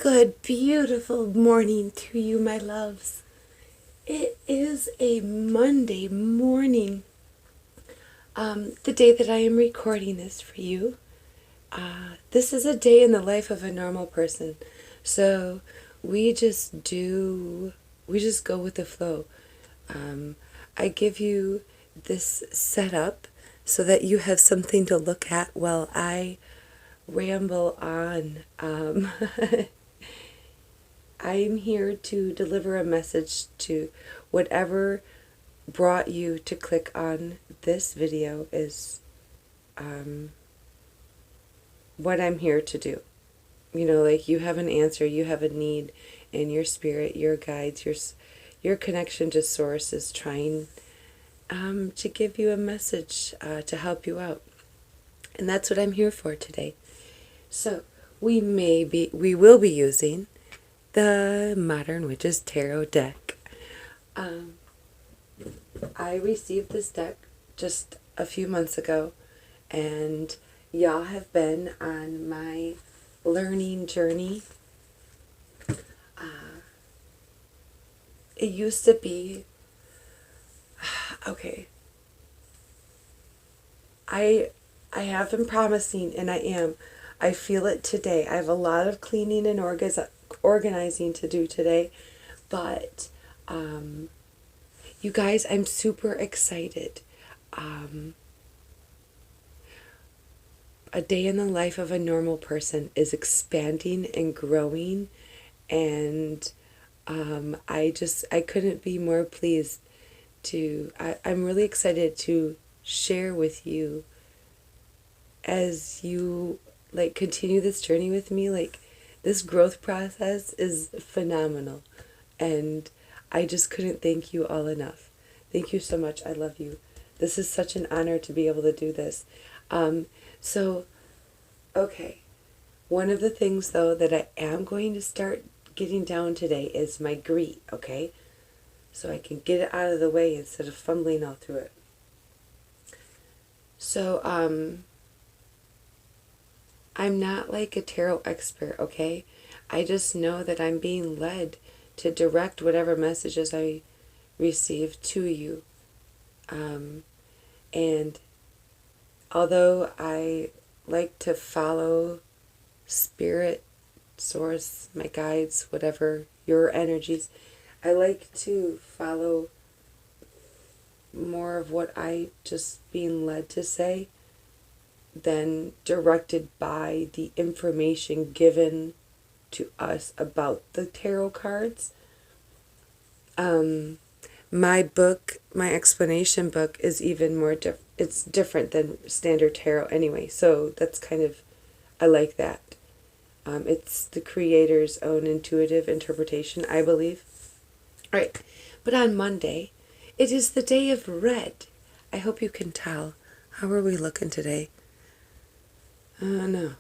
Good, beautiful morning to you, my loves. It is a Monday morning, the day that I am recording this for you. This is a day in the life of a normal person. So we just go with the flow. I give you this setup so that you have something to look at while I ramble on. I'm here to deliver a message to whatever brought you to click on this video is what I'm here to do. You know, like you have an answer, you have a need, and your spirit, your guides, your connection to source is trying to give you a message to help you out. And that's what I'm here for today. So we will be using the Modern Witches Tarot deck. I received this deck just a few months ago, and y'all have been on my learning journey. It used to be, okay, I have been promising, and I am. I feel it today. I have a lot of cleaning and organizing to do today, but you guys, I'm super excited. A day in the life of a normal person is expanding and growing, and I couldn't be more pleased I'm really excited to share with you as you continue this journey with me. This growth process is phenomenal, and I just couldn't thank you all enough. Thank you so much. I love you. This is such an honor to be able to do this. Okay. One of the things, though, that I am going to start getting down today is my greet, okay? So I can get it out of the way instead of fumbling all through it. So, I'm not like a tarot expert, okay? I just know that I'm being led to direct whatever messages I receive to you. And although I like to follow spirit, source, my guides, whatever, your energies, I like to follow more of what I just being led to say than directed by the information given to us about the tarot cards. My book, my explanation book, is even more it's different than standard tarot anyway, so that's kind of, I like that. It's the creator's own intuitive interpretation, I believe. All right, but on Monday, it is the day of red. I hope you can tell. How are we looking today? No.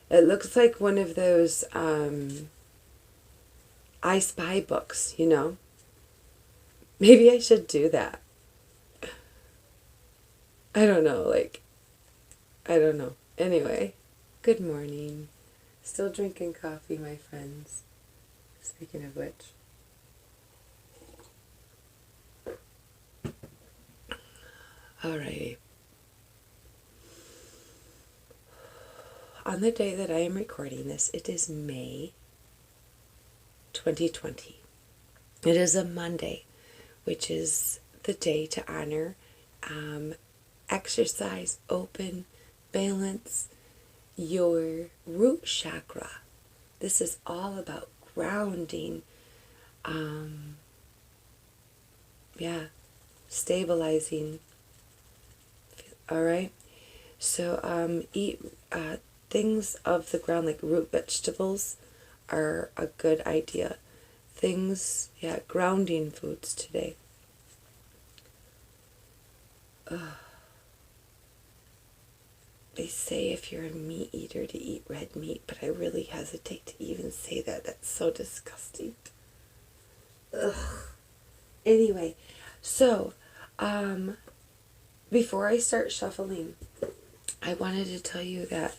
It looks like one of those I Spy books, you know? Maybe I should do that. I don't know, I don't know. Anyway, good morning. Still drinking coffee, my friends. Speaking of which. Alrighty. On the day that I am recording this, it is May 2020. It is a Monday, which is the day to honor exercise, open, balance your root chakra. This is all about grounding, stabilizing. All right. So eat things of the ground, like root vegetables are a good idea. Grounding foods today. They say if you're a meat eater to eat red meat, but I really hesitate to even say that. That's so disgusting. Ugh. Anyway, so before I start shuffling, I wanted to tell you that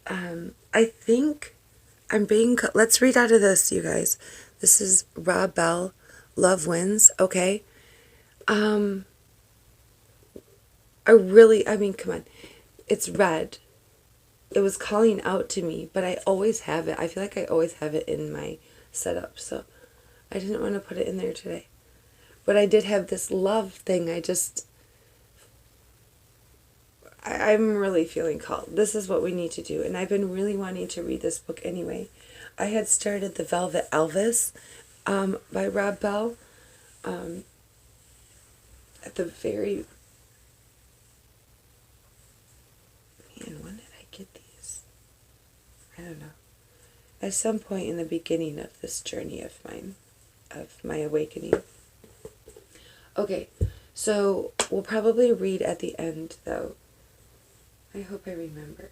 I think let's read out of this, you guys. This is Rob Bell, Love Wins, okay? I mean, come on. It's red. It was calling out to me, but I always have it. I feel like I always have it in my setup, so I didn't want to put it in there today. But I did have this love thing. I'm really feeling called. This is what we need to do. And I've been really wanting to read this book anyway. I had started The Velvet Elvis by Rob Bell at the very... Man, when did I get these? I don't know. At some point in the beginning of this journey of mine, of my awakening. Okay, so we'll probably read at the end, though. I hope I remember.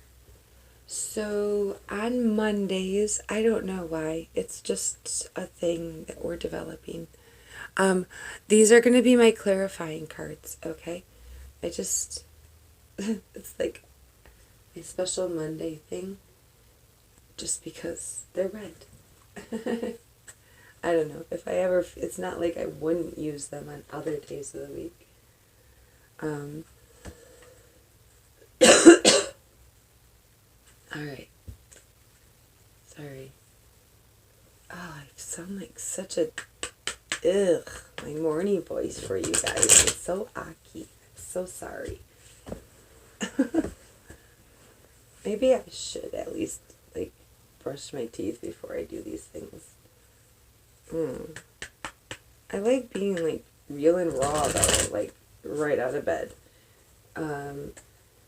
So on Mondays, I don't know why, it's just a thing that we're developing. These are going to be my clarifying cards, okay? It's like a special Monday thing, just because they're red. I don't know, it's not like I wouldn't use them on other days of the week. Alright. Sorry. Oh, I sound like such a... Ugh. My morning voice for you guys. It's so aki. I'm so sorry. Maybe I should at least, brush my teeth before I do these things. I like being, real and raw, though, right out of bed.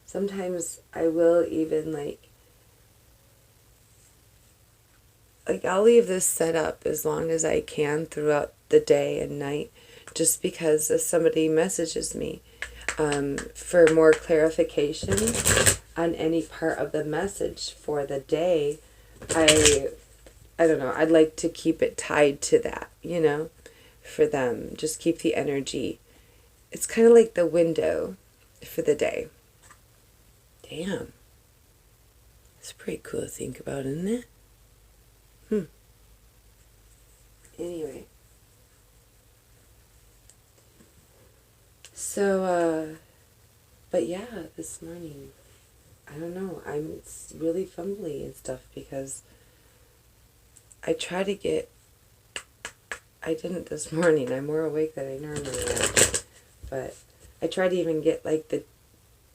Sometimes I will even, I'll leave this set up as long as I can throughout the day and night, just because if somebody messages me for more clarification on any part of the message for the day, I don't know, I'd like to keep it tied to that, for them. Just keep the energy. It's kind of like the window for the day. Damn. It's pretty cool to think about, isn't it? Anyway. So, but yeah, this morning, I don't know, I'm really fumbly and stuff because I didn't this morning, I'm more awake than I normally am, but I tried to even get, the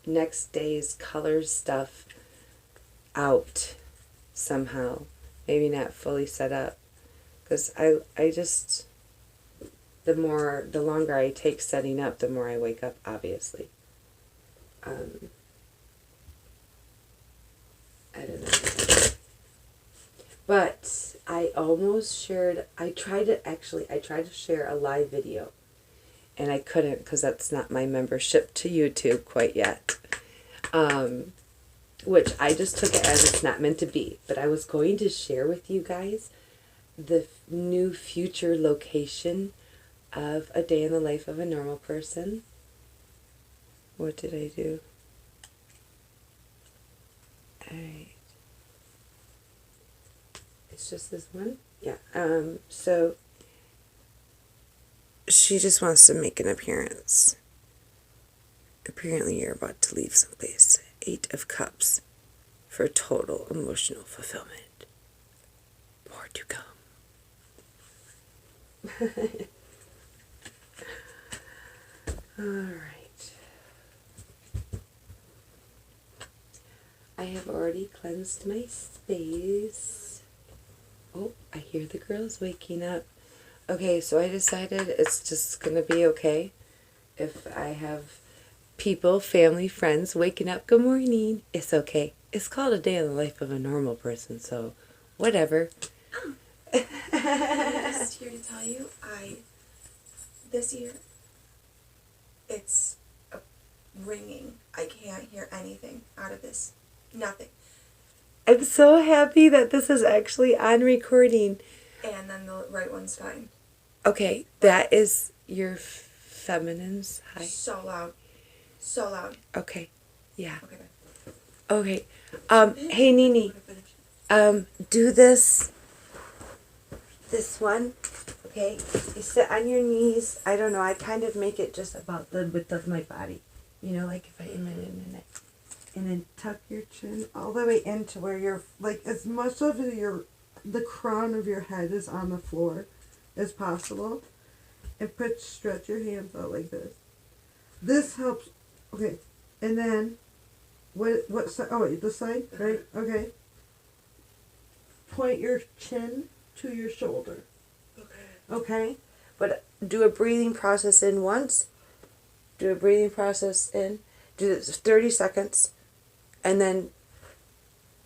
next day's color stuff out somehow. Maybe not fully set up. Because I just, the longer I take setting up, the more I wake up, obviously. I don't know. But I tried to share a live video. And I couldn't because that's not my membership to YouTube quite yet. Which I just took it as it's not meant to be. But I was going to share with you guys the new future location of A Day in the Life of a Normal Person. What did I do? Alright. It's just this one? Yeah. So she just wants to make an appearance. Apparently you're about to leave someplace. 8 of Cups for total emotional fulfillment. More to come. Alright. I have already cleansed my space. Oh, I hear the girls waking up. Okay, so I decided it's just gonna be okay if I have people, family, friends waking up. Good morning. It's okay. It's called A Day in the Life of a Normal Person, so whatever. I'm just here to tell you, this year, it's ringing. I can't hear anything out of this. Nothing. I'm so happy that this is actually on recording. And then the right one's fine. Okay, that is your feminine's high. So loud. So loud. Okay, yeah. Okay, bye. Okay. Hey, Nini. Do this one, okay? You sit on your knees. I don't know, I kind of make it just about the width of my body. You know, like if I am in it. And then tuck your chin all the way into where you're, like, as much of the crown of your head is on the floor as possible. And stretch your hands out like this. This helps. Okay. And then, what side? Oh, wait, the side, right? Okay. Point your chin to your shoulder. Okay? But do a breathing process in once. Do a breathing process in. Do this 30 seconds. And then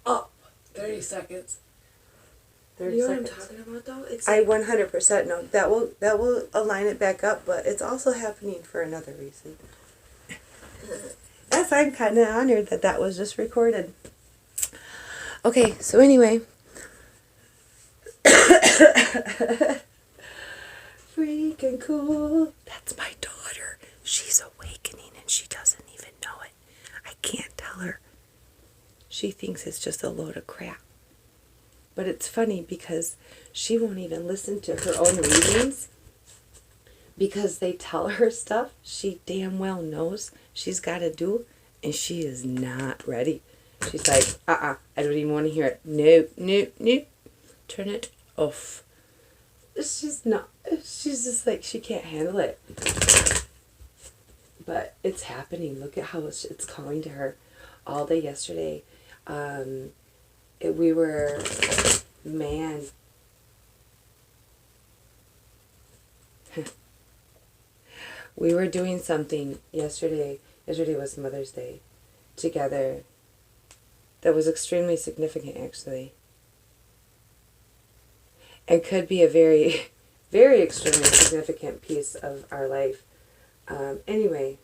up 30 seconds. 30 You know seconds. what I'm talking about, though? It's I like, 100% know. That will align it back up, but it's also happening for another reason. Yes, I'm kind of honored that was just recorded. Okay, so anyway. Freaking cool. That's my daughter. She's awakening and she doesn't even know it. I can't tell her. She thinks it's just a load of crap. But it's funny because she won't even listen to her own readings because they tell her stuff she damn well knows she's got to do, and she is not ready. She's like, I don't even want to hear it. No. Turn it off. She's not. She's just like, she can't handle it. But it's happening. Look at how it's calling to her all day yesterday. We were, man. We were doing something yesterday. Yesterday was Mother's Day together. That was extremely significant, actually. And could be a very, very extremely significant piece of our life. Anyway,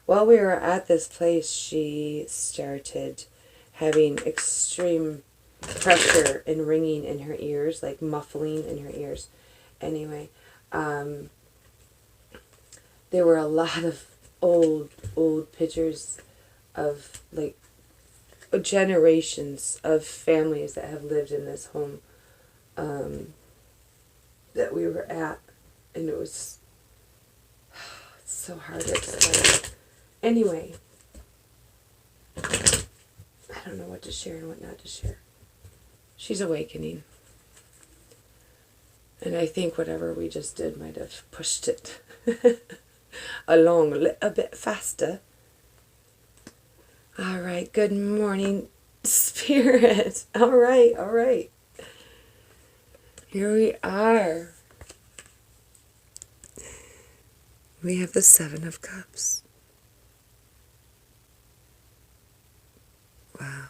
while we were at this place, she started having extreme pressure and ringing in her ears, like muffling in her ears. Anyway, there were a lot of old pictures of, like, generations of families that have lived in this home that we were at, and it was so hard to explain. Anyway, I don't know what to share and what not to share. She's awakening. And I think whatever we just did might have pushed it along a little bit faster. All right, good morning, Spirit. All right. Here we are. We have the Seven of Cups. Wow.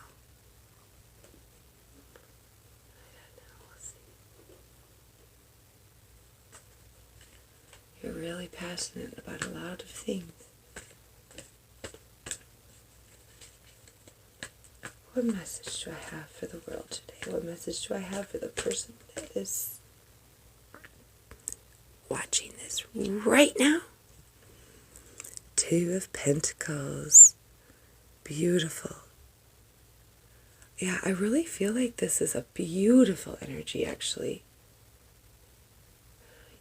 You're really passionate about a lot of things. What message do I have for the world today? What message do I have for the person that is watching this right now? Two of Pentacles. Beautiful. Yeah, I really feel like this is a beautiful energy, actually.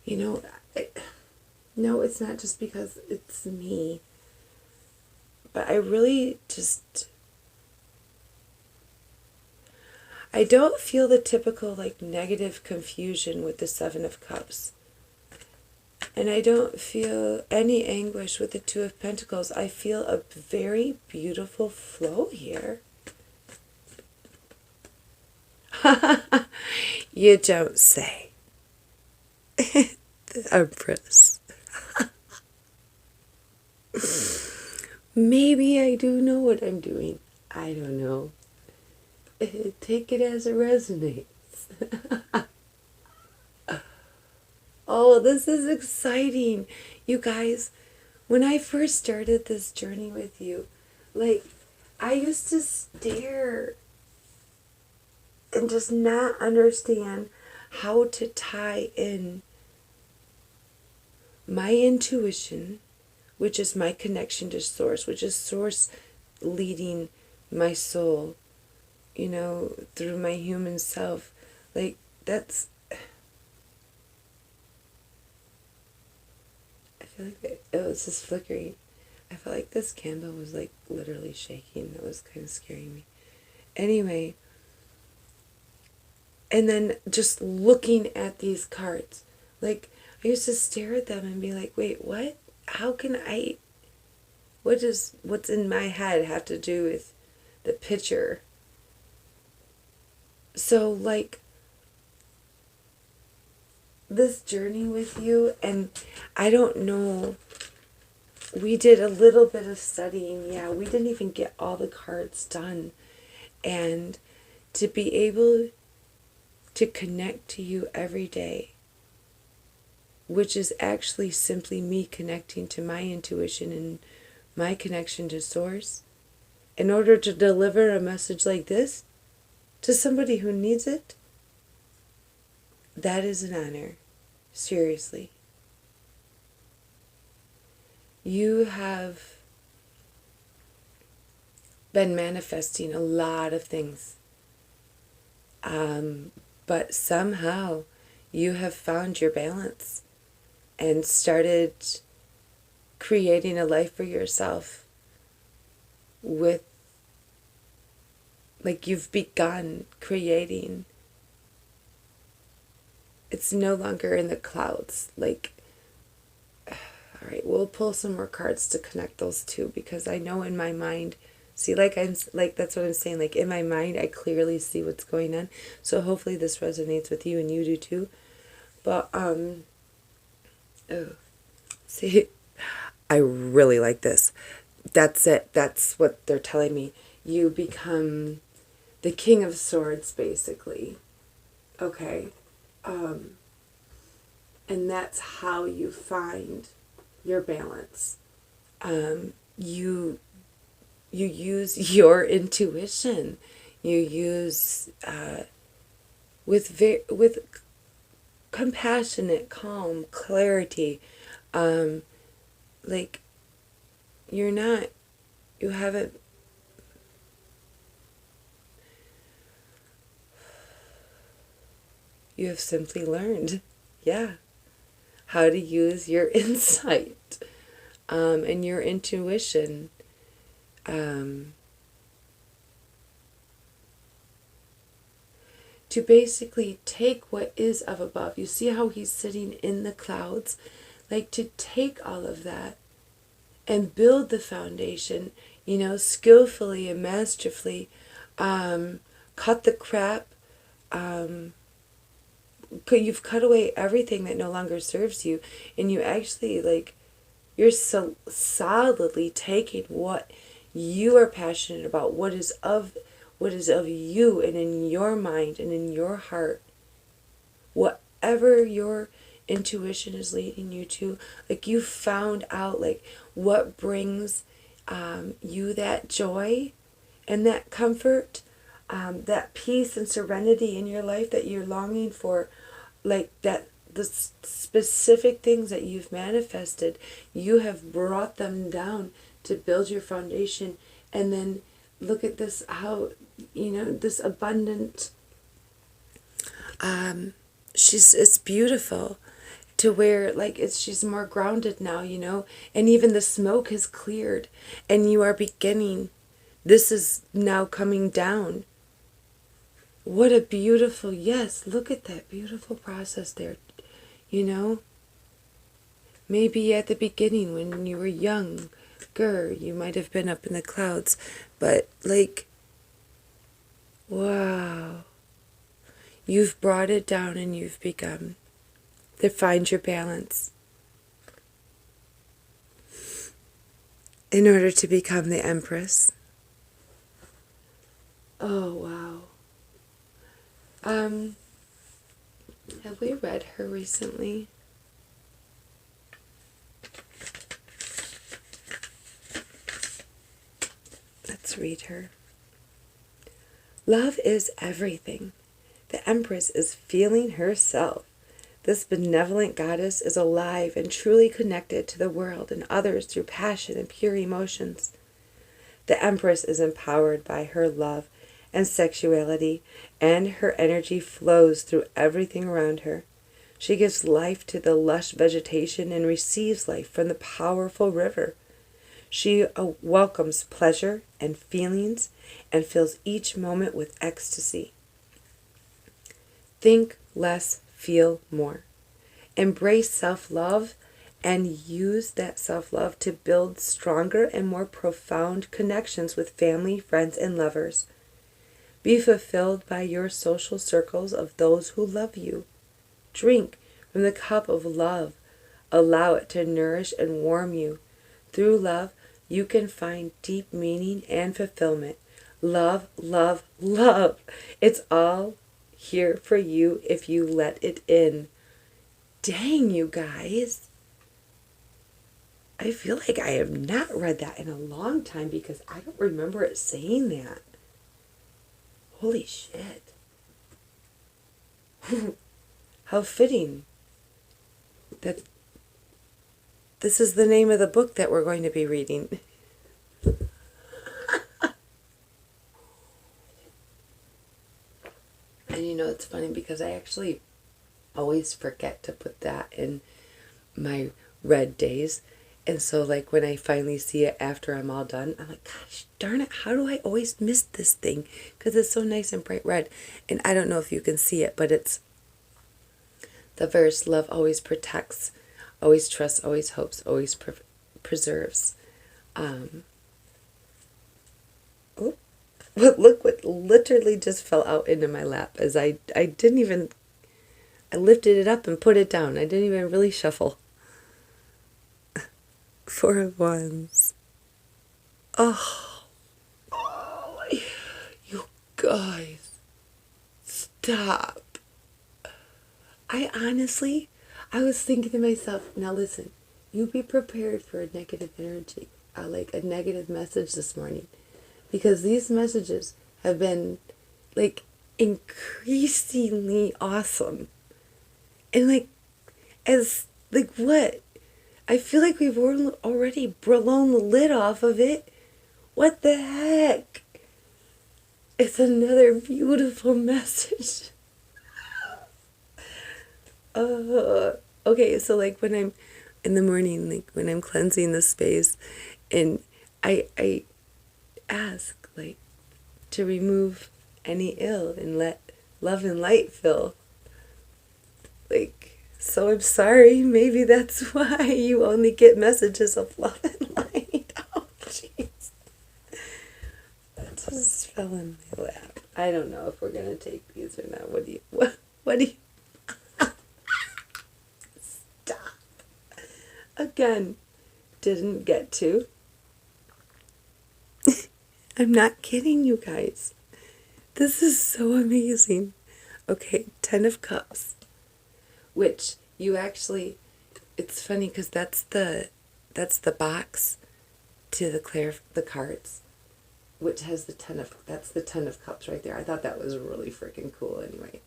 You know, no, it's not just because it's me. But I really just... I don't feel the typical, like, negative confusion with the Seven of Cups. And I don't feel any anguish with the Two of Pentacles. I feel a very beautiful flow here. You don't say. The Empress. Maybe I do know what I'm doing. I don't know. Take it as it resonates. Oh, this is exciting. You guys, when I first started this journey with you, like, I used to stare and just not understand how to tie in my intuition, which is my connection to Source, which is Source leading my soul, you know, through my human self. Like, that's... I feel like it was just flickering. I felt like this candle was like literally shaking. That was kind of scaring me. Anyway, and then just looking at these cards, like, I used to stare at them and be like, wait, what? How can I... What does what's in my head have to do with the picture? So, like, this journey with you, and I don't know, we did a little bit of studying. Yeah, we didn't even get all the cards done. And to be able to connect to you every day, which is actually simply me connecting to my intuition and my connection to Source, in order to deliver a message like this to somebody who needs it, that is an honor. Seriously. You have been manifesting a lot of things. But somehow you have found your balance and started creating a life for yourself with, like, you've begun creating. It's no longer in the clouds. Like, all right, we'll pull some more cards to connect those two, because I know in my mind, see, like, that's what I'm saying, like, in my mind I clearly see what's going on. So hopefully this resonates with you and you do too. But see, I really like this. That's it. That's what they're telling me. You become the King of Swords, basically. Okay. And that's how you find your balance. You use your intuition. You use with compassionate, calm, clarity. Like, you haven't, you have simply learned, yeah, how to use your insight and your intuition. To basically take what is of above. You see how he's sitting in the clouds? Like, to take all of that and build the foundation, you know, skillfully and masterfully. Cut the crap. You've cut away everything that no longer serves you, and you actually, like, you're so solidly taking what you are passionate about, what is of you and in your mind and in your heart, whatever your intuition is leading you to. Like, you found out, like, what brings you that joy and that comfort, that peace and serenity in your life that you're longing for. Like, that the specific things that you've manifested, you have brought them down to build your foundation. And then look at this, how, you know, this abundant, it's beautiful to where, like, she's more grounded now, you know, and even the smoke has cleared and you are beginning, this is now coming down. What a beautiful, yes, look at that beautiful process there, you know. Maybe at the beginning when you were younger, you might have been up in the clouds, but, like, wow. You've brought it down and you've begun to find your balance in order to become the Empress. Oh, wow. Have we read her recently? Let's read her. Love is everything. The Empress is feeling herself. This benevolent goddess is alive and truly connected to the world and others through passion and pure emotions. The Empress is empowered by her love and sexuality, and her energy flows through everything around her. She gives life to the lush vegetation and receives life from the powerful river. She welcomes pleasure and feelings and fills each moment with ecstasy. Think less, feel more. Embrace self-love and use that self-love to build stronger and more profound connections with family, friends, and lovers. Be fulfilled by your social circles of those who love you. Drink from the cup of love. Allow it to nourish and warm you. Through love, you can find deep meaning and fulfillment. Love, love, love. It's all here for you if you let it in. Dang, you guys. I feel like I have not read that in a long time because I don't remember it saying that. Holy shit. How fitting that this is the name of the book that we're going to be reading. And you know, it's funny because I actually always forget to put that in my read days. And so, like, when I finally see it after I'm all done, I'm like, gosh darn it, how do I always miss this thing? Because it's so nice and bright red. And I don't know if you can see it, but it's the verse, love always protects, always trusts, always hopes, always preserves. Look what literally just fell out into my lap as I didn't even, I lifted it up and put it down. I didn't even really shuffle. 4 of Wands. Oh, you guys, stop. I was thinking to myself, now listen, you be prepared for a negative energy, like a negative message this morning. Because these messages have been, like, increasingly awesome. And, like, what? I feel like we've already blown the lid off of it. What the heck? It's another beautiful message. Okay, so, like, when I'm in the morning, like, when I'm cleansing the space, and I ask, like, to remove any ill and let love and light fill. Like, so I'm sorry, maybe that's why you only get messages of love and light. Oh, jeez. That just fell in my lap. I don't know if we're going to take these or not. What do you... Stop. Again, didn't get to. I'm not kidding you guys. This is so amazing. Okay, 10 of Cups. Which you actually, it's funny because that's the box to the cards, which has that's the 10 of Cups right there. I thought that was really freaking cool anyway.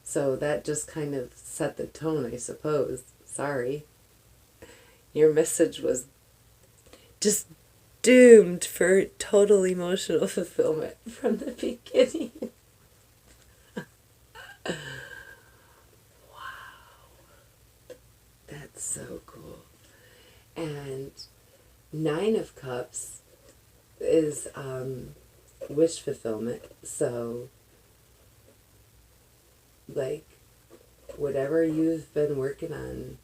So that just kind of set the tone, I suppose. Sorry. Your message was just doomed for total emotional fulfillment from the beginning. Wow. That's so cool. And 9 of Cups is wish fulfillment. So, like, whatever you've been working on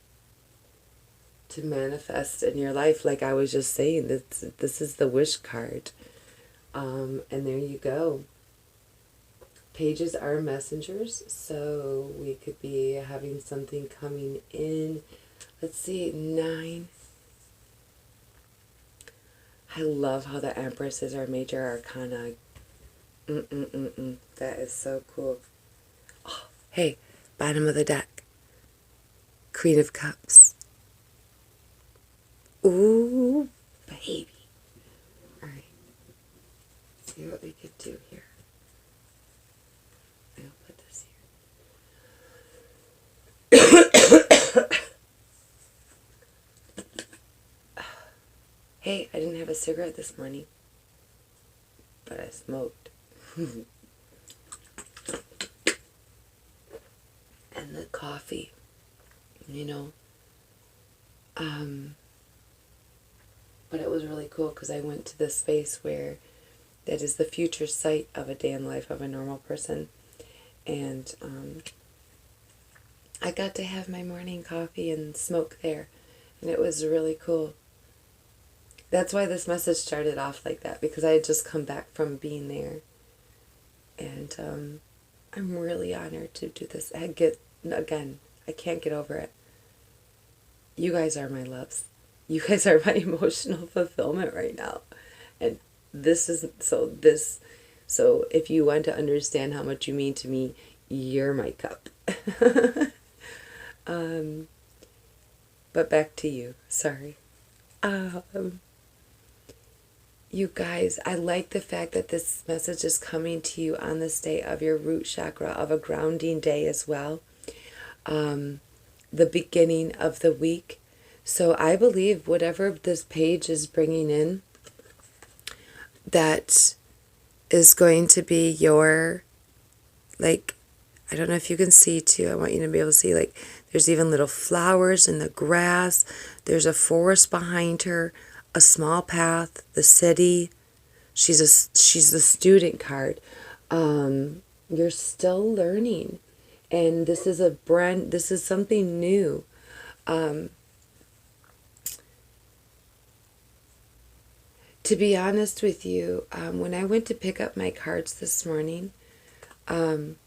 to manifest in your life, like I was just saying, this is the wish card. And there you go. Pages are messengers, so we could be having something coming in. Let's see, 9. I love how the Empress is our major arcana. That is so cool. Oh, hey, bottom of the deck. Queen of Cups. Ooh, baby. All right. See what we could do here. I'll put this here. Hey, I didn't have a cigarette this morning, but I smoked. And the coffee, you know. But it was really cool because I went to this space where that is the future site of a day in the life of a normal person. And I got to have my morning coffee and smoke there. And it was really cool. That's why this message started off like that, because I had just come back from being there. And I'm really honored to do this. I can't get over it. You guys are my loves. You guys are my emotional fulfillment right now. And so if you want to understand how much you mean to me, you're my cup. But back to you. Sorry. You guys, I like the fact that this message is coming to you on this day of your root chakra, of a grounding day as well. The beginning of the week. So I believe whatever this page is bringing in, that is going to be your, like, I don't know if you can see too. I want you to be able to see, like, there's even little flowers in the grass. There's a forest behind her, a small path, the city. She's the student card. You're still learning, and this is something new. To be honest with you, when I went to pick up my cards this morning, and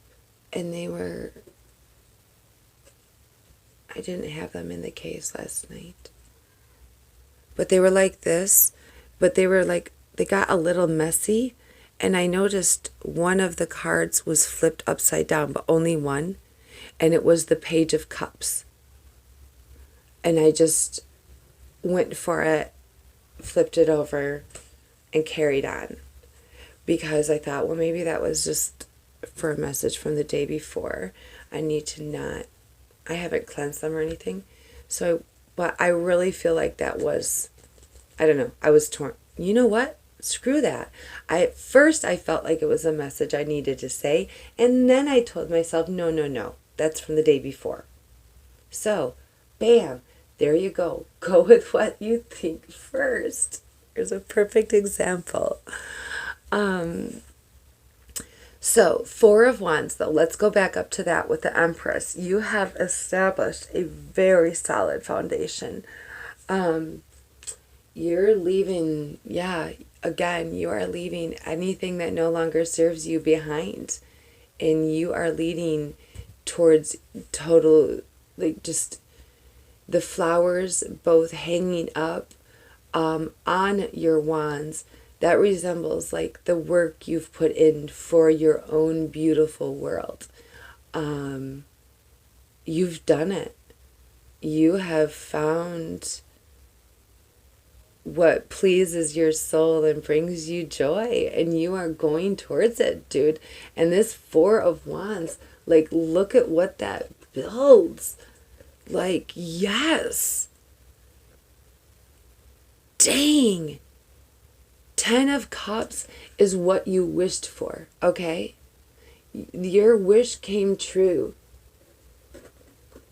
I didn't have them in the case last night. But they were like this, but they got a little messy, and I noticed one of the cards was flipped upside down, but only one, and it was the Page of Cups. And I just went for it, flipped it over, and carried on, because I thought, well, maybe that was just for a message from the day before. I haven't cleansed them or anything, but I really feel like that was, I don't know, I was torn. You know what? Screw that. At first I felt like it was a message I needed to say, and then I told myself, no, that's from the day before. So, bam, there you go. Go with what you think first. Here's a perfect example. So, Four of Wands, though. Let's go back up to that with the Empress. You have established a very solid foundation. You're leaving, again, you are leaving anything that no longer serves you behind. And you are leading towards total, like, just the flowers both hanging up on your wands. That resembles like the work you've put in for your own beautiful world. You've done it. You have found what pleases your soul and brings you joy, and you are going towards it, dude. And this Four of Wands, like, look at what that builds. Like, yes. Dang. 10 of Cups is what you wished for, okay? Your wish came true.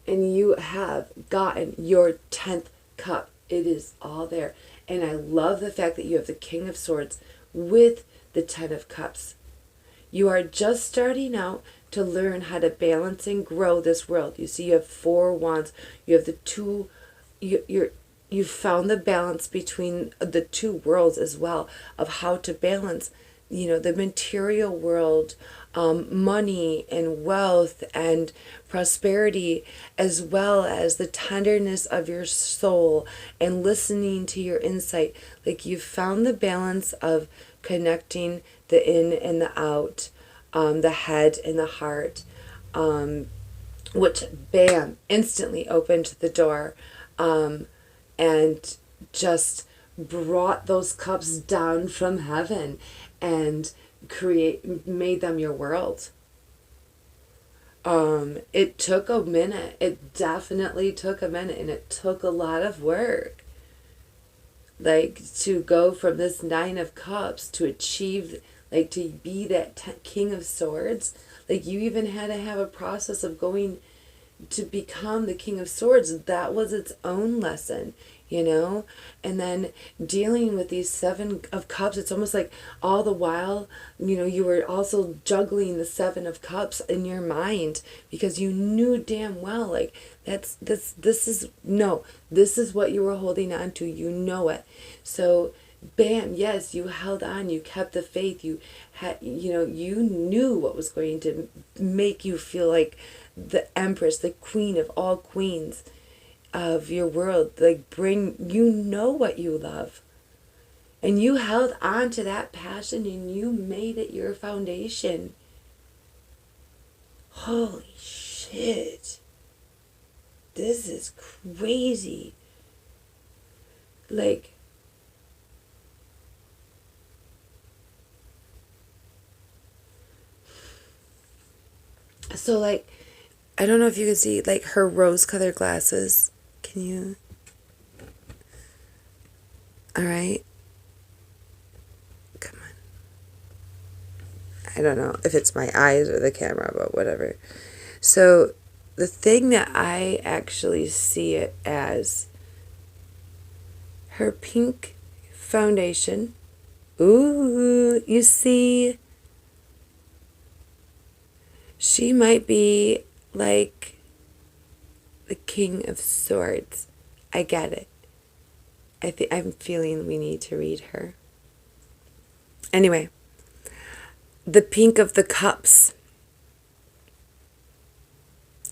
And you have gotten your 10th cup. It is all there. And I love the fact that you have the King of Swords with the 10 of Cups. You are just starting out to learn how to balance and grow this world. You see, you have 4 wands. You have the two, you've found the balance between the two worlds as well, of how to balance, the material world, money and wealth and prosperity, as well as the tenderness of your soul and listening to your insight. Like, you've found the balance of connecting the in and the out, the head and the heart, which, bam, instantly opened the door, and just brought those cups down from heaven and made them your world. It took a minute. It definitely took a minute, and it took a lot of work. Like, to go from this 9 of Cups to achieve, like to be that King of Swords. Like you even had to have a process of going to become the King of Swords. That was its own lesson, you know? And then dealing with these Seven of Cups, it's almost like all the while, you know, you were also juggling the Seven of Cups in your mind because you knew damn well, like, this is what you were holding on to. You know it. So, bam, yes, you held on, you kept the faith, you had, you know, you knew what was going to make you feel like the empress, the queen of all queens of your world. Like, you know what you love, and you held on to that passion and you made it your foundation. Holy shit, this is crazy. Like, so, like, I don't know if you can see, like, her rose-colored glasses. Can you? All right. Come on. I don't know if it's my eyes or the camera, but whatever. So, the thing that I actually see it as, her pink foundation. Ooh, you see, she might be like the King of Swords. I get it. I'm feeling we need to read her. Anyway, the pink of the cups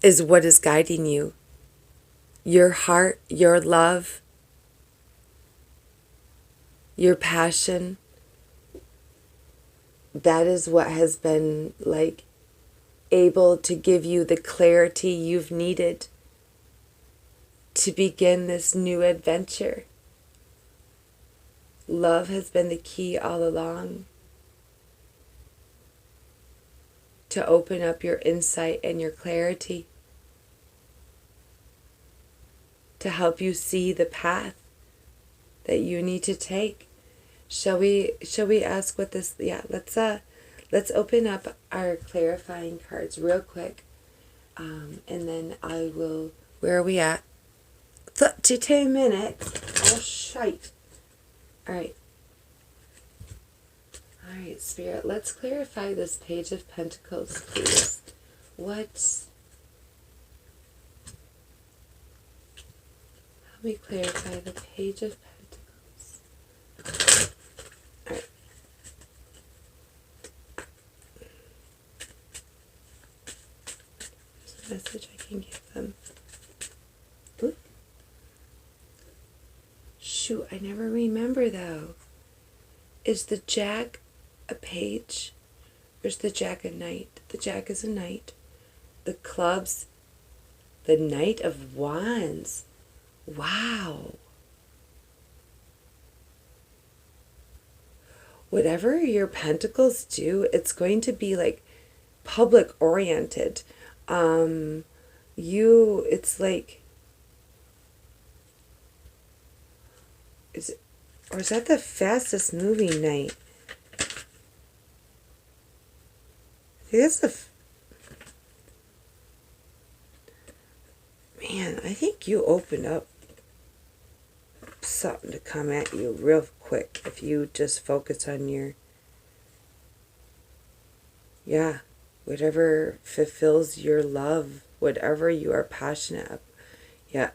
is what is guiding you. Your heart, your love, your passion. That is what has been, like, able to give you the clarity you've needed to begin this new adventure. Love has been the key all along to open up your insight and your clarity, to help you see the path that you need to take. Shall we ask what this, let's open up our clarifying cards real quick. And then I will, where are we at? 32 minutes. Oh, shite. All right, Spirit, let's clarify this Page of Pentacles, please. Help me clarify the Page of Pentacles. All right. There's a message I can give them. Ooh. Shoot, I never remember though. Is the Jack a page? Or is the Jack a knight? The Jack is a knight. The clubs, the Knight of Wands. Wow. Whatever your pentacles do, it's going to be like public oriented. It's like, is that the fastest moving knight? I think that's man, I think you opened up something to come at you real quick if you just focus on your, whatever fulfills your love, whatever you are passionate about. Yeah,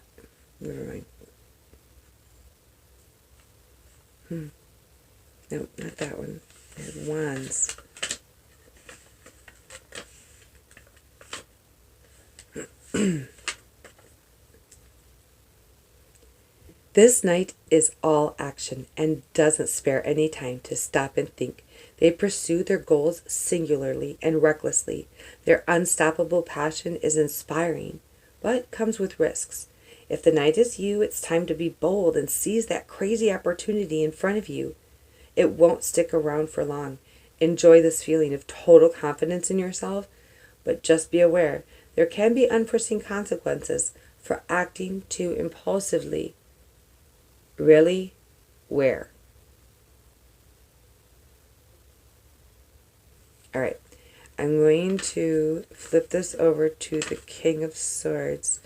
never mind. No, not that one. I had wands. This knight is all action and doesn't spare any time to stop and think. They pursue their goals singularly and recklessly. Their unstoppable passion is inspiring, but comes with risks. If the knight is you, it's time to be bold and seize that crazy opportunity in front of you. It won't stick around for long. Enjoy this feeling of total confidence in yourself, but just be aware there can be unforeseen consequences for acting too impulsively. Really? Where? All right. I'm going to flip this over to the King of Swords.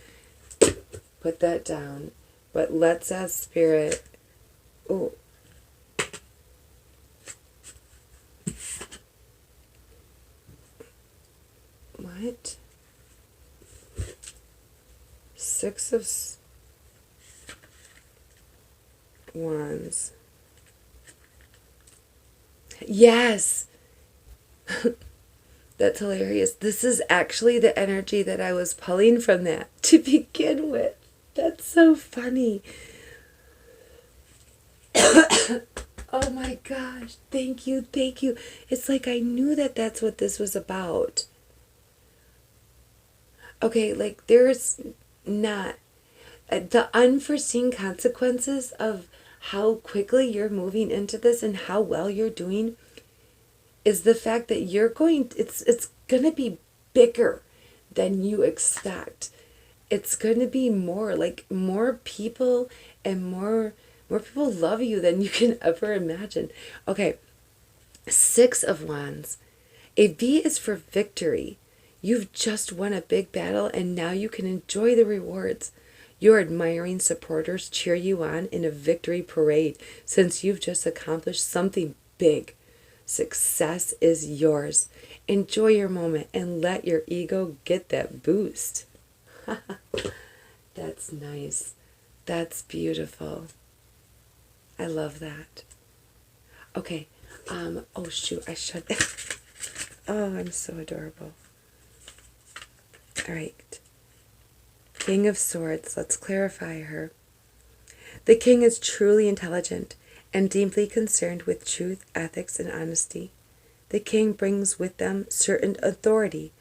Put that down. But let's ask Spirit. Oh. What? Six of Wands. Yes! That's hilarious. This is actually the energy that I was pulling from that to begin with. That's so funny. Oh my gosh. Thank you. Thank you. It's like I knew that that's what this was about. Okay, like there's not the unforeseen consequences of how quickly you're moving into this and how well you're doing is the fact that you're going it's going to be bigger than you expect. It's going to be more like more people and more people love you than you can ever imagine. Okay. 6 of Wands. A V is for victory. You've just won a big battle and now you can enjoy the rewards. Your admiring supporters cheer you on in a victory parade since you've just accomplished something big. Success is yours. Enjoy your moment and let your ego get that boost. That's nice. That's beautiful. I love that. Okay. Oh shoot, I should. Oh, I'm so adorable. All right. King of Swords, let's clarify her. The king is truly intelligent and deeply concerned with truth, ethics, and honesty. The king brings with them certain authority.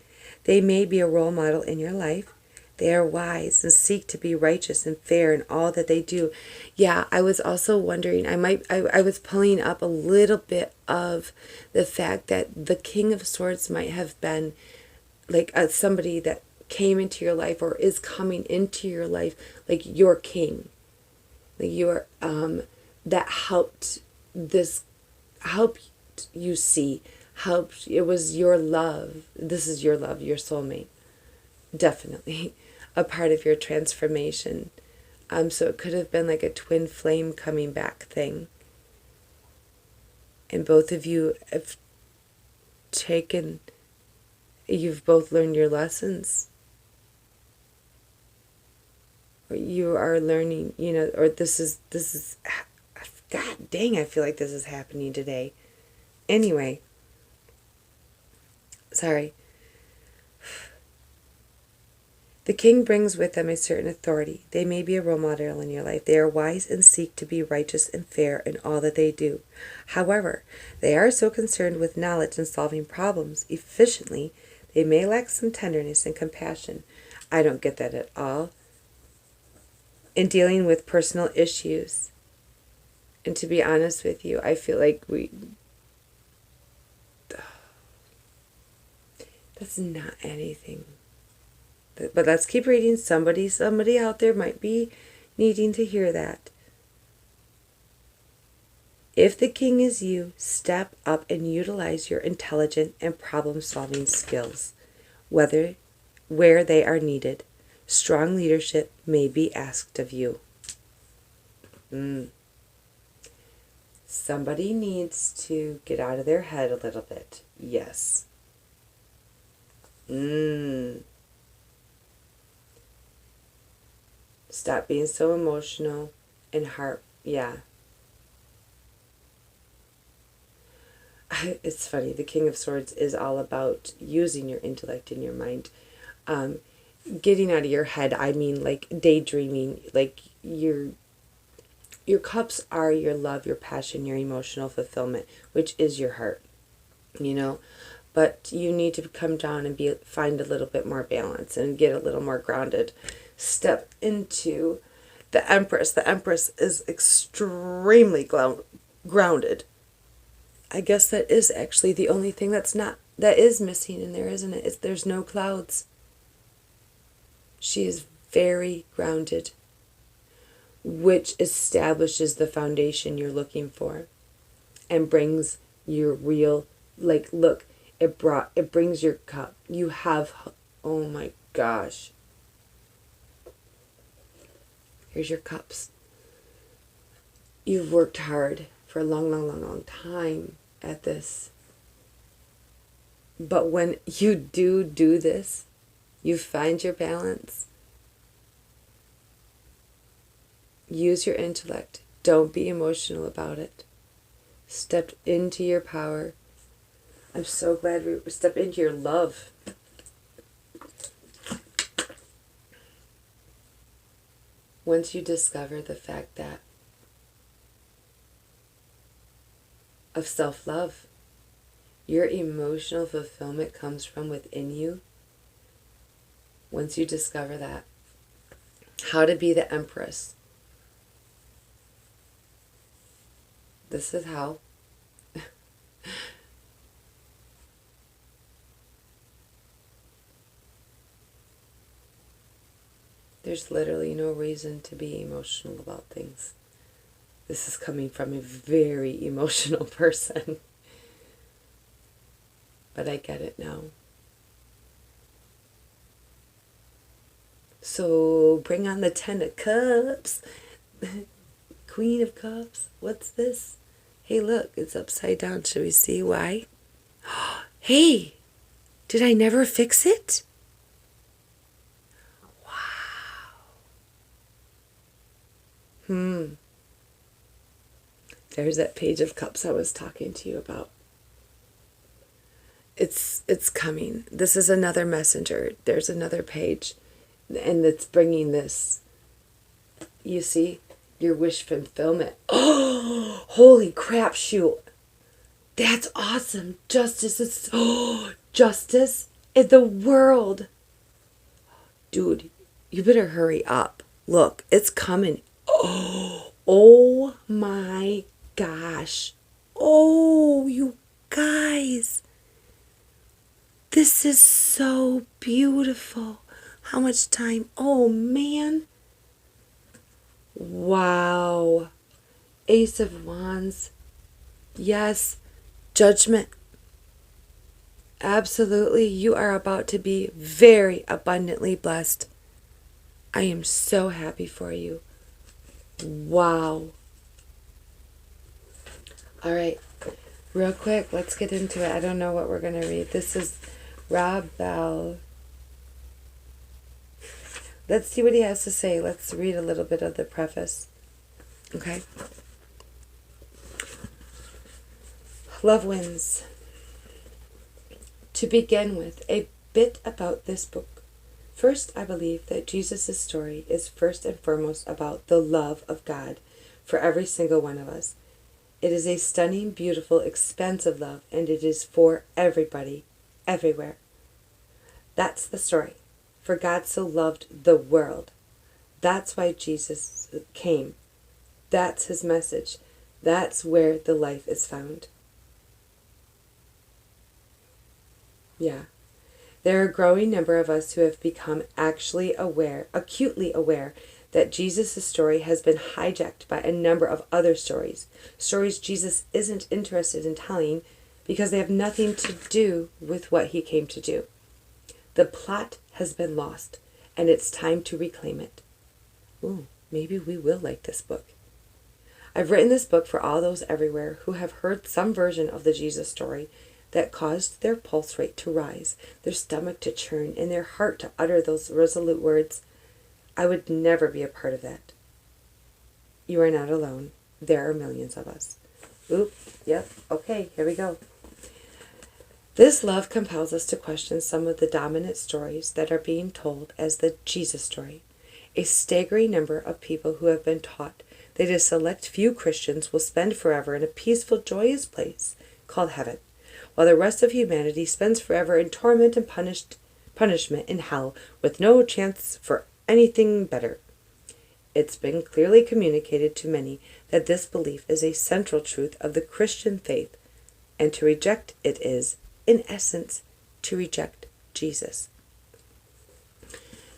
They may be a role model in your life. They are wise and seek to be righteous and fair in all that they do. Yeah, I was also wondering, I was pulling up a little bit of the fact that the King of Swords might have been like somebody that came into your life or is coming into your life, like your king. Like your that helped you see, it was your love. This is your love, your soulmate. Definitely a part of your transformation. So it could have been like a twin flame coming back thing. And both of you have you've both learned your lessons. Or you are learning, or this is, God dang, I feel like this is happening today. Anyway. Sorry. The king brings with them a certain authority. They may be a role model in your life. They are wise and seek to be righteous and fair in all that they do. However, they are so concerned with knowledge and solving problems efficiently, they may lack some tenderness and compassion. I don't get that at all. In dealing with personal issues. And to be honest with you, I feel like that's not anything. But let's keep reading. Somebody out there might be needing to hear that. If the king is you, step up and utilize your intelligent and problem-solving skills, where they are needed. Strong leadership may be asked of you. Somebody needs to get out of their head a little bit. Yes. Stop being so emotional and yeah. It's funny. The King of Swords is all about using your intellect and your mind. Getting out of your head, I mean like daydreaming, like your cups are your love, your passion, your emotional fulfillment, which is your heart, but you need to come down and find a little bit more balance and get a little more grounded. Step into the Empress. The Empress is extremely grounded. I guess that is actually the only thing that is missing in there, isn't it? There's no clouds. She is very grounded, which establishes the foundation you're looking for and brings your real, look, It brings your cup. You have, oh my gosh. Here's your cups. You've worked hard for a long time at this. But when you do this, you find your balance. Use your intellect. Don't be emotional about it. Step into your power. I'm so glad we stepped into your love. Once you discover the fact that of self-love, your emotional fulfillment comes from within you. Once you discover that, how to be the empress. This is how. There's literally no reason to be emotional about things. This is coming from a very emotional person. But I get it now. So bring on the 10 of Cups. Queen of Cups. What's this? Hey, look, it's upside down. Should we see why? Hey, did I never fix it? There's that page of cups I was talking to you about. It's coming. This is another messenger. There's another page, and it's bringing this. You see, your wish fulfillment. Oh, holy crap! Shoot, that's awesome. Justice is justice in the world, dude. You better hurry up. Look, it's coming. Oh my gosh. Oh, you guys. This is so beautiful. How much time? Oh, man. Wow. Ace of Wands. Yes. Judgment. Absolutely. You are about to be very abundantly blessed. I am so happy for you. Wow. All right. Real quick, let's get into it. I don't know what we're going to read. This is Rob Bell. Let's see what he has to say. Let's read a little bit of the preface. Okay. Love wins. To begin with, a bit about this book. First, I believe that Jesus' story is first and foremost about the love of God for every single one of us. It is a stunning, beautiful, expansive love, and it is for everybody, everywhere. That's the story. For God so loved the world. That's why Jesus came. That's his message. That's where the life is found. Yeah. There are a growing number of us who have become acutely aware, that Jesus' story has been hijacked by a number of other stories. Stories Jesus isn't interested in telling because they have nothing to do with what he came to do. The plot has been lost, and it's time to reclaim it. Ooh, maybe we will like this book. I've written this book for all those everywhere who have heard some version of the Jesus story that caused their pulse rate to rise, their stomach to churn, and their heart to utter those resolute words, I would never be a part of that. You are not alone. There are millions of us. Oop, yep, okay, here we go. This love compels us to question some of the dominant stories that are being told as the Jesus story. A staggering number of people who have been taught that a select few Christians will spend forever in a peaceful, joyous place called heaven, while the rest of humanity spends forever in torment and punishment in hell with no chance for anything better. It's been clearly communicated to many that this belief is a central truth of the Christian faith, and to reject it is, in essence, to reject Jesus.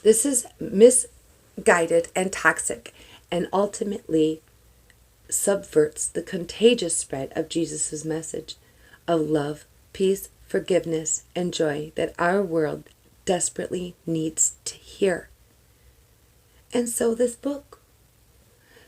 This is misguided and toxic, and ultimately subverts the contagious spread of Jesus' message of love, peace, forgiveness, and joy that our world desperately needs to hear. And so this book.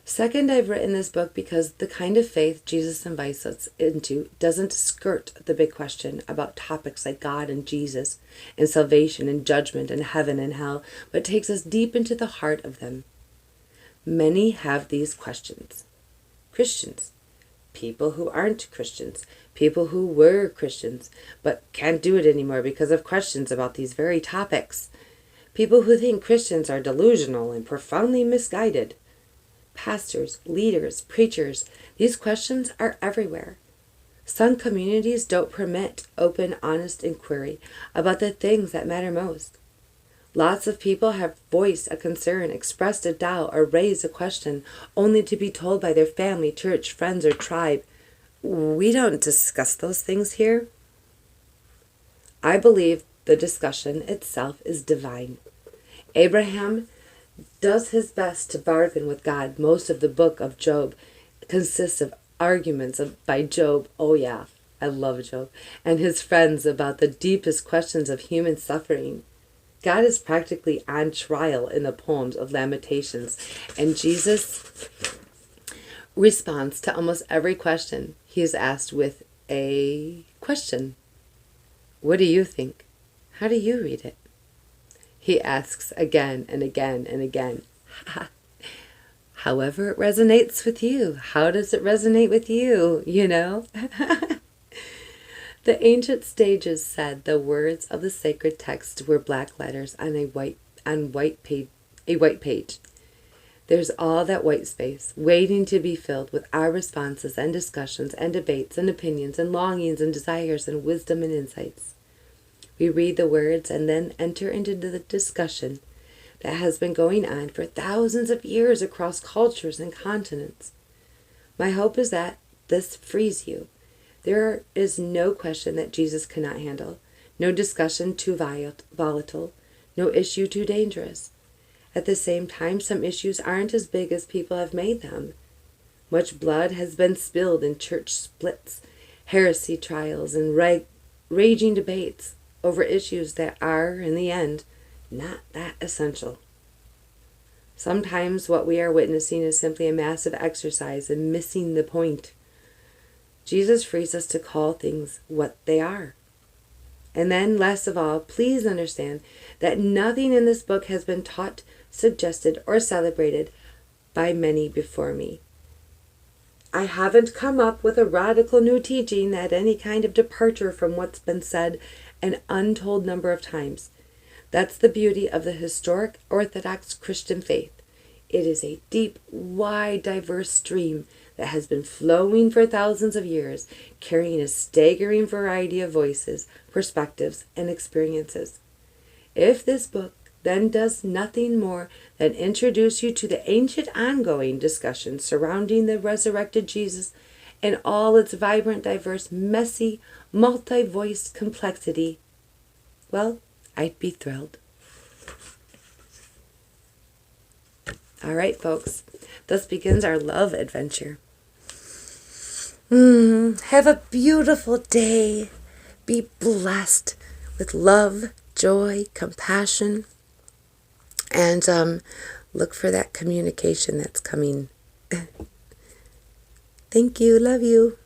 Second, I've written this book because the kind of faith Jesus invites us into doesn't skirt the big question about topics like God and Jesus and salvation and judgment and heaven and hell, but takes us deep into the heart of them. Many have these questions. Christians, people who aren't Christians, people who were Christians but can't do it anymore because of questions about these very topics, people who think Christians are delusional and profoundly misguided. Pastors, leaders, preachers, these questions are everywhere. Some communities don't permit open, honest inquiry about the things that matter most. Lots of people have voiced a concern, expressed a doubt, or raised a question, only to be told by their family, church, friends, or tribe, "We don't discuss those things here." I believe the discussion itself is divine. Abraham does his best to bargain with God. Most of the book of Job consists of arguments by Job, oh yeah, I love Job, and his friends about the deepest questions of human suffering. God is practically on trial in the poems of Lamentations, and Jesus responds to almost every question he is asked with a question. What do you think? How do you read it? He asks again and again and again. However it resonates with you. How does it resonate with you? You know? The ancient sages said the words of the sacred text were black letters on a white page. There's all that white space waiting to be filled with our responses and discussions and debates and opinions and longings and desires and wisdom and insights. We read the words and then enter into the discussion that has been going on for thousands of years across cultures and continents. My hope is that this frees you. There is no question that Jesus cannot handle, no discussion too volatile, no issue too dangerous. At the same time, some issues aren't as big as people have made them. Much blood has been spilled in church splits, heresy trials, and raging debates over issues that are, in the end, not that essential. Sometimes what we are witnessing is simply a massive exercise in missing the point. Jesus frees us to call things what they are. And then, last of all, please understand that nothing in this book has been taught, suggested, or celebrated by many before me. I haven't come up with a radical new teaching at any kind of departure from what's been said an untold number of times. That's the beauty of the historic Orthodox Christian faith. It is a deep, wide, diverse stream that has been flowing for thousands of years, carrying a staggering variety of voices, perspectives, and experiences. If this book then does nothing more than introduce you to the ancient ongoing discussion surrounding the resurrected Jesus and all its vibrant, diverse, messy, multi-voiced complexity, well, I'd be thrilled. All right, folks, thus begins our love adventure. Have a beautiful day. Be blessed with love, joy, compassion, and look for that communication that's coming. Thank you. Love you.